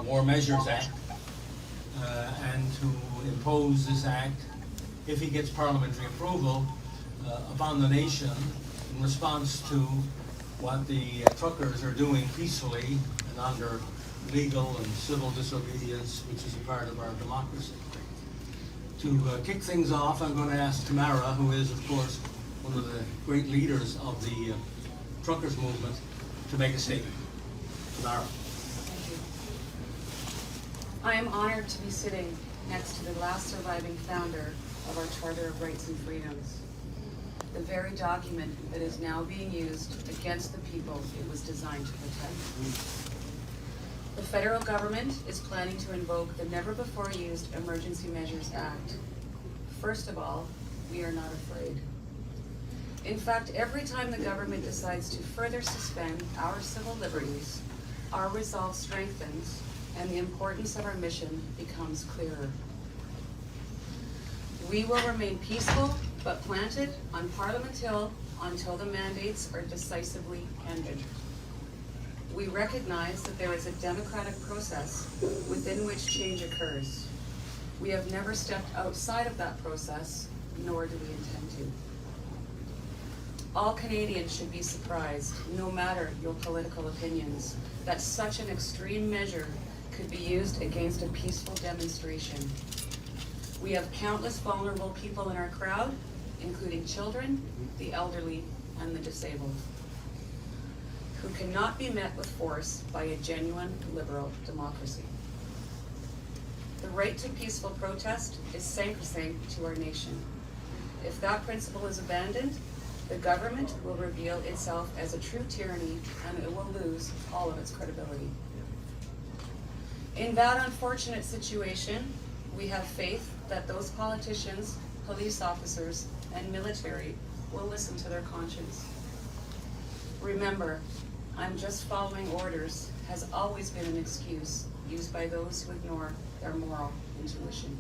War Measures Act and to impose this act, if he gets parliamentary approval, upon the nation in response to what the truckers are doing peacefully and under legal and civil disobedience, which is a part of our democracy. To kick things off, I'm going to ask Tamara, who is, of course, one of the great leaders of the truckers movement, to make a statement. Tamara. Thank you. I am honored to be sitting next to the last surviving founder of our Charter of Rights and Freedoms, the very document that is now being used against the people it was designed to protect. The federal government is planning to invoke the never-before-used Emergency Measures Act. First of all, we are not afraid. In fact, every time the government decides to further suspend our civil liberties, our resolve strengthens and the importance of our mission becomes clearer. We will remain peaceful but planted on Parliament Hill until the mandates are decisively ended. We recognize that there is a democratic process within which change occurs. We have never stepped outside of that process, nor do we intend to. All Canadians should be surprised, no matter your political opinions, that such an extreme measure could be used against a peaceful demonstration. We have countless vulnerable people in our crowd, including children, the elderly, and the disabled, who cannot be met with force by a genuine liberal democracy. The right to peaceful protest is sacrosanct to our nation. If that principle is abandoned, the government will reveal itself as a true tyranny and it will lose all of its credibility. In that unfortunate situation, we have faith that those politicians, police officers, and military will listen to their conscience. Remember, I'm just following orders has always been an excuse used by those who ignore their moral intuition.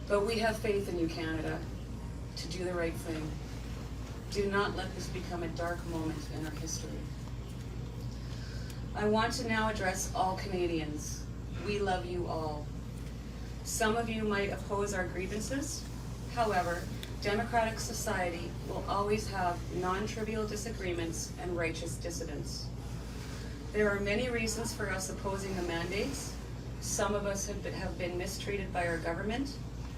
But we have faith in you, Canada, to do the right thing. Do not let this become a dark moment in our history. I want to now address all Canadians. We love you all. Some of you might oppose our grievances. However, democratic society will always have non-trivial disagreements and righteous dissidents. There are many reasons for us opposing the mandates. Some of us have been mistreated by our government,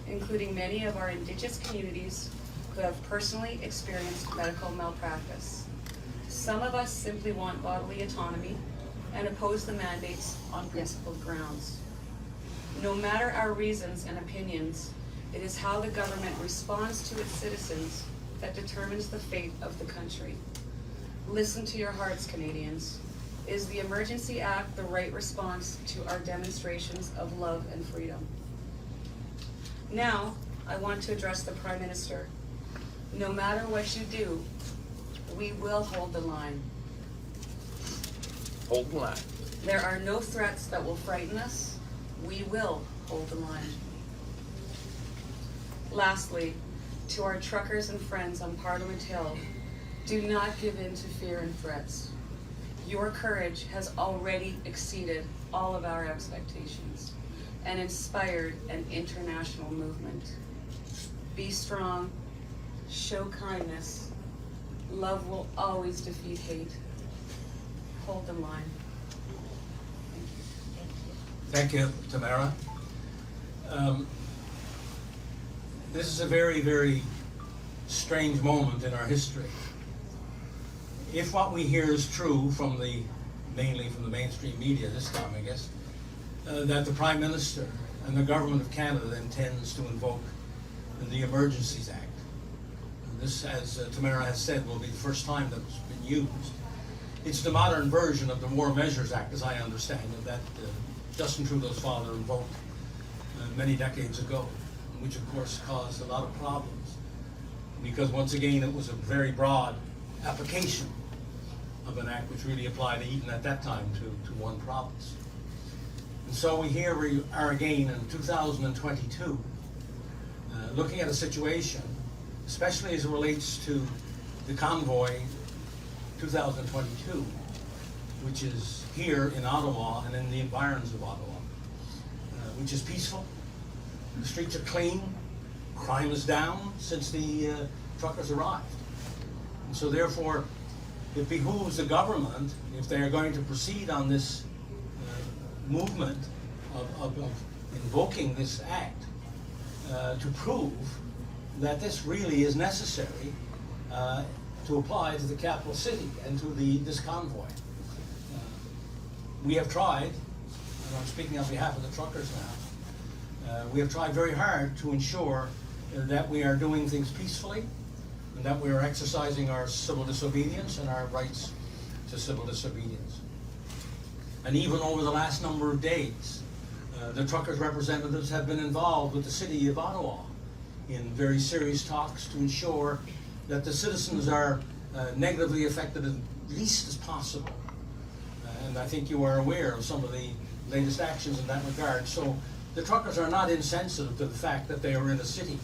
including many of our Indigenous communities who have personally experienced medical malpractice. Some of us simply want bodily autonomy and oppose the mandates on principled grounds. No matter our reasons and opinions, it is how the government responds to its citizens that determines the fate of the country. Listen to your hearts, Canadians. Is the Emergency Act the right response to our demonstrations of love and freedom? Now, I want to address the Prime Minister. No matter what you do, we will hold the line. Hold the line. There are no threats that will frighten us. We will hold the line. Lastly, to our truckers and friends on Parliament Hill, do not give in to fear and threats. Your courage has already exceeded all of our expectations and inspired an international movement. Be strong, show kindness. Love will always defeat hate. Hold the line. Thank you, Tamara. This is a very, very strange moment in our history. If what we hear is true from mainly from the mainstream media this time, I guess, that the Prime Minister and the Government of Canada intends to invoke the Emergencies Act. And this, as Tamara has said, will be the first time that it's been used. It's the modern version of the War Measures Act, as I understand it, that Justin Trudeau's father invoked many decades ago, which of course caused a lot of problems because once again it was a very broad application of an act which really applied even at that time to one province. And so we are again in 2022 looking at a situation, especially as it relates to the Convoy 2022, which is here in Ottawa and in the environs of Ottawa, which is peaceful. The streets are clean, crime is down since the truckers arrived. And so therefore, it behooves the government, if they are going to proceed on this movement of invoking this act, to prove that this really is necessary to apply to the capital city and to this convoy. We have tried, and I'm speaking on behalf of the truckers now, we have tried very hard to ensure that we are doing things peacefully and that we are exercising our civil disobedience and our rights to civil disobedience. And even over the last number of days, the truckers' representatives have been involved with the city of Ottawa in very serious talks to ensure that the citizens are negatively affected as least as possible. And I think you are aware of some of the latest actions in that regard. So the truckers are not insensitive to the fact that they are in a city.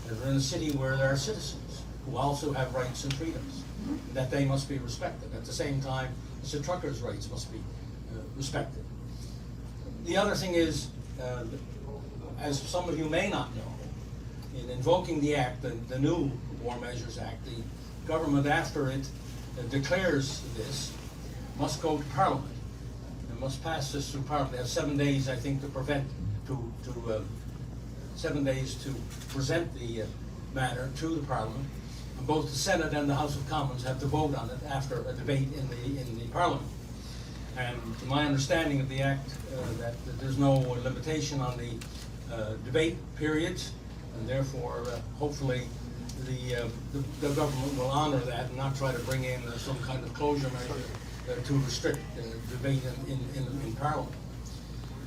They're in a city where there are citizens who also have rights and freedoms, that they must be respected. At the same time, the truckers' rights must be respected. The other thing is, as some of you may not know, in invoking the act, the new War Measures Act, the government, after it declares this, must go to Parliament and must pass this through Parliament. They have 7 days, I think, to 7 days to present the matter to the Parliament. And both the Senate and the House of Commons have to vote on it after a debate in the Parliament. And to my understanding of the Act, that there's no limitation on the debate periods, and therefore, hopefully, the government will honor that and not try to bring in some kind of closure measure to restrict debate in Parliament.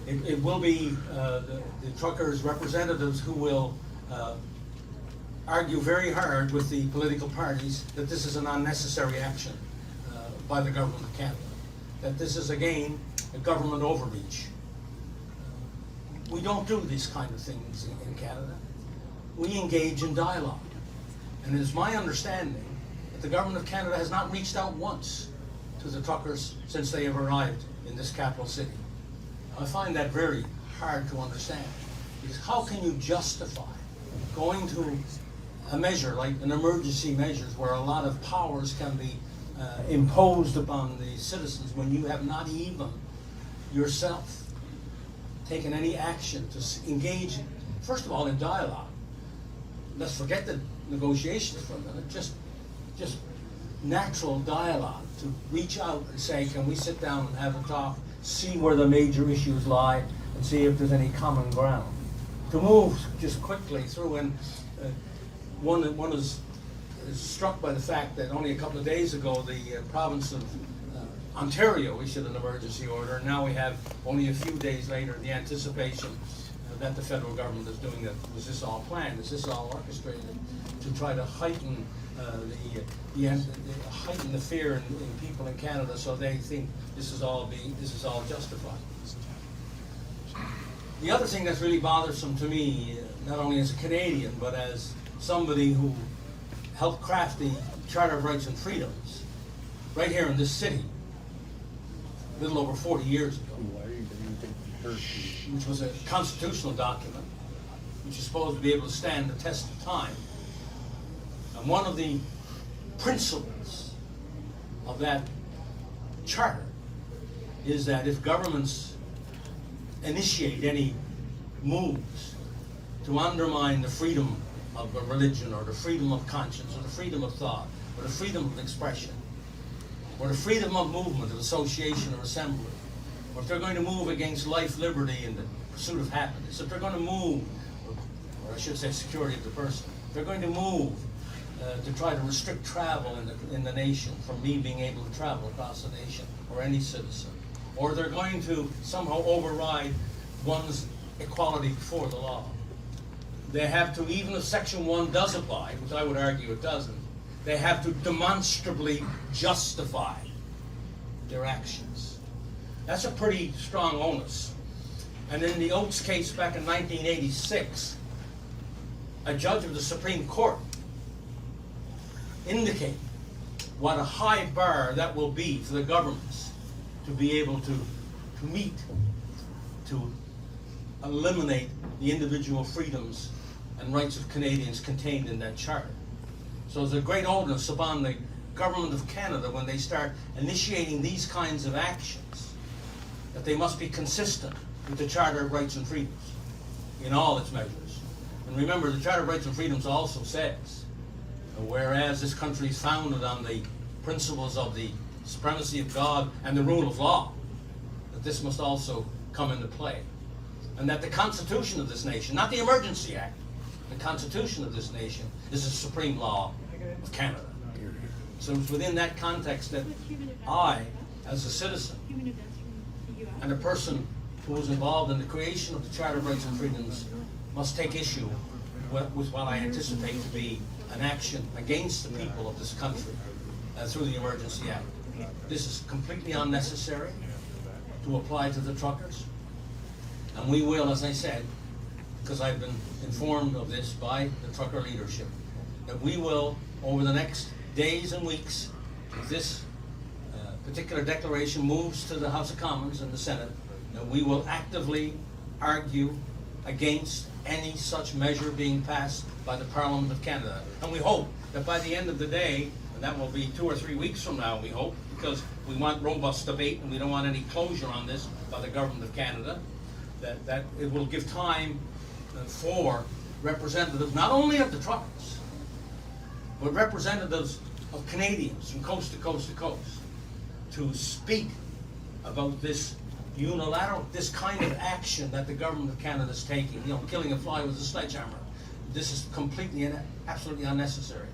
It will be the truckers' representatives who will argue very hard with the political parties that this is an unnecessary action by the government of Canada, that this is again a government overreach. We don't do these kind of things in Canada. We engage in dialogue. And it is my understanding that the government of Canada has not reached out once to the truckers since they have arrived in this capital city. I find that very hard to understand, because how can you justify going to a measure like an emergency measures where a lot of powers can be imposed upon the citizens when you have not even yourself taken any action to engage, first of all, in dialogue. Let's forget the negotiations for a minute, just natural dialogue, to reach out and say, can we sit down and have a talk, see where the major issues lie, and see if there's any common ground. To move just quickly through, and one is struck by the fact that only a couple of days ago the province of Ontario issued an emergency order, and now we have only a few days later the anticipation that the federal government is doing that. Was this all planned? Is this all orchestrated to try to heighten heighten the fear in people in Canada, so they think this is all justified? The other thing that's really bothersome to me, not only as a Canadian, but as somebody who helped craft the Charter of Rights and Freedoms right here in this city, a little over 40 years ago, which was a constitutional document, which is supposed to be able to stand the test of time. And one of the principles of that charter is that if governments initiate any moves to undermine the freedom of a religion, or the freedom of conscience, or the freedom of thought, or the freedom of expression, or the freedom of movement, of association, or assembly, or if they're going to move against life, liberty, and the pursuit of happiness, if they're going to move, or I should say security of the person, if they're going to move to try to restrict travel in the nation, from me being able to travel across the nation, or any citizen, or they're going to somehow override one's equality before the law, they have to, even if Section 1 does apply, which I would argue it doesn't, they have to demonstrably justify their actions. That's a pretty strong onus. And in the Oates case back in 1986, a judge of the Supreme Court indicated what a high bar that will be for the governments to be able to meet, to eliminate the individual freedoms and rights of Canadians contained in that charter. So there's a great onus upon the Government of Canada when they start initiating these kinds of actions, that they must be consistent with the Charter of Rights and Freedoms in all its measures. And remember, the Charter of Rights and Freedoms also says, whereas this country is founded on the principles of the supremacy of God and the rule of law, that this must also come into play. And that the Constitution of this nation, not the Emergency Act, the Constitution of this nation is the supreme law of Canada. So it's within that context that I, as a citizen, and a person who was involved in the creation of the Charter of Rights and Freedoms, must take issue with what I anticipate to be an action against the people of this country through the Emergency Act. This is completely unnecessary to apply to the truckers. And we will, as I said, because I've been informed of this by the trucker leadership, that we will, over the next days and weeks, if this particular declaration moves to the House of Commons and the Senate, that we will actively argue against any such measure being passed by the Parliament of Canada. And we hope that by the end of the day, and that will be 2 or 3 weeks from now, we hope, because we want robust debate and we don't want any closure on this by the Government of Canada, that it will give time for representatives, not only of the truckers, but representatives of Canadians from coast to coast to coast, to speak about this unilateral, this kind of action that the Government of Canada is taking, killing a fly with a sledgehammer. This is completely and absolutely unnecessary.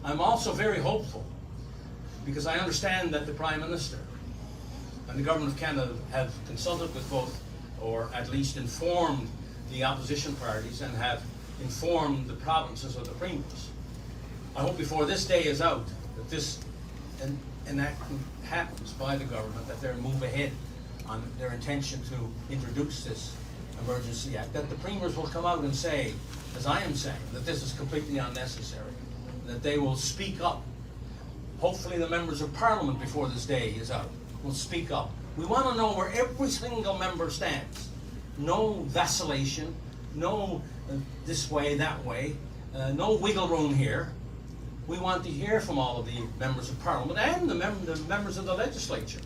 I'm also very hopeful, because I understand that the Prime Minister and the Government of Canada have consulted with both, or at least informed the opposition parties and have informed the provinces of the premiers. I hope before this day is out that this enactment happens by the government, that they move ahead on their intention to introduce this Emergency Act, that the premiers will come out and say, as I am saying, that this is completely unnecessary, that they will speak up. Hopefully the members of Parliament before this day is out will speak up. We want to know where every single member stands. No vacillation, no this way, that way, no wiggle room here. We want to hear from all of the members of Parliament and the members of the legislature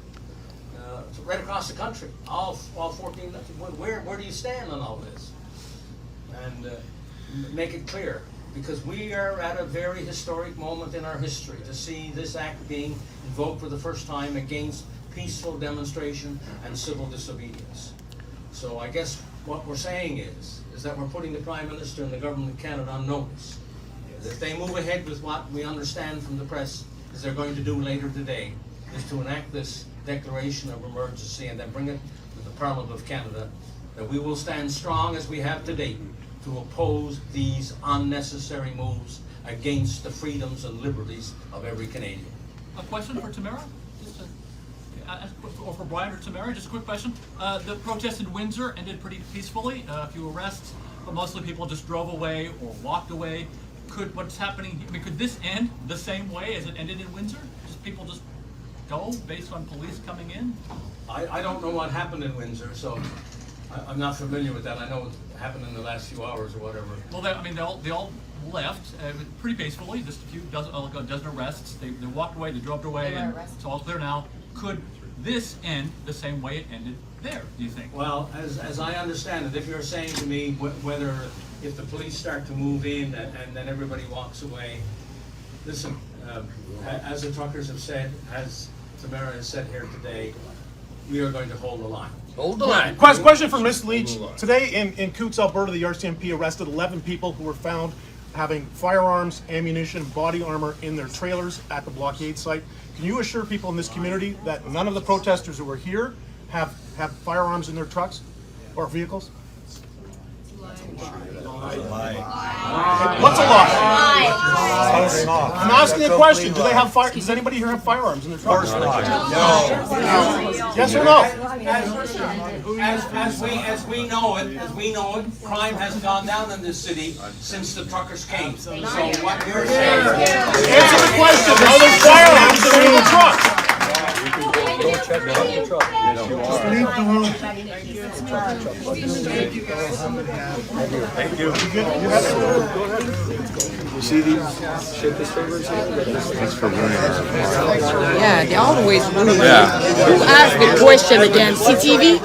right across the country, all 14. Where do you stand on all this? And make it clear, because we are at a very historic moment in our history to see this act being invoked for the first time against peaceful demonstration and civil disobedience. So I guess what we're saying is that we're putting the Prime Minister and the Government of Canada on notice. If they move ahead with what we understand from the press is they're going to do later today, is to enact this declaration of emergency and then bring it to the Parliament of Canada, that we will stand strong as we have to date to oppose these unnecessary moves against the freedoms and liberties of every Canadian. A question for Tamara? Or for Brian or Tamara, just a quick question. The protest in Windsor ended pretty peacefully, a few arrests, but mostly people just drove away or walked away. What's happening, could this end the same way as it ended in Windsor? Just people just go based on police coming in? I don't know what happened in Windsor, so I'm not familiar with that. I know it happened in the last few hours or whatever. Well, they all left pretty peacefully, just a dozen arrests. They walked away, they drove away, and it's all clear now. Could this end the same way it ended there, do you think? Well, as I understand it, if you're saying to me whether if the police start to move in and then everybody walks away, listen, as the truckers have said, as Tamara has said here today, we are going to hold the line. Hold the line. Question for Ms. Leach. Today in Coutts, Alberta, the RCMP arrested 11 people who were found having firearms, ammunition, body armor in their trailers at the blockade site. Can you assure people in this community that none of the protesters who were here have firearms in their trucks or vehicles? What's a lie? I'm asking a question. Do they have fire? Does anybody here have firearms in their trucks? No. Yes or no? As we know it, crime has gone down in this city since the truckers came. So what you're saying? Answer the question. Are there firearms that are in the trucks? leave the room. Thank you. You see these shapeless favors here? That's for Yeah, they always rude. Who asked the question again? CTV?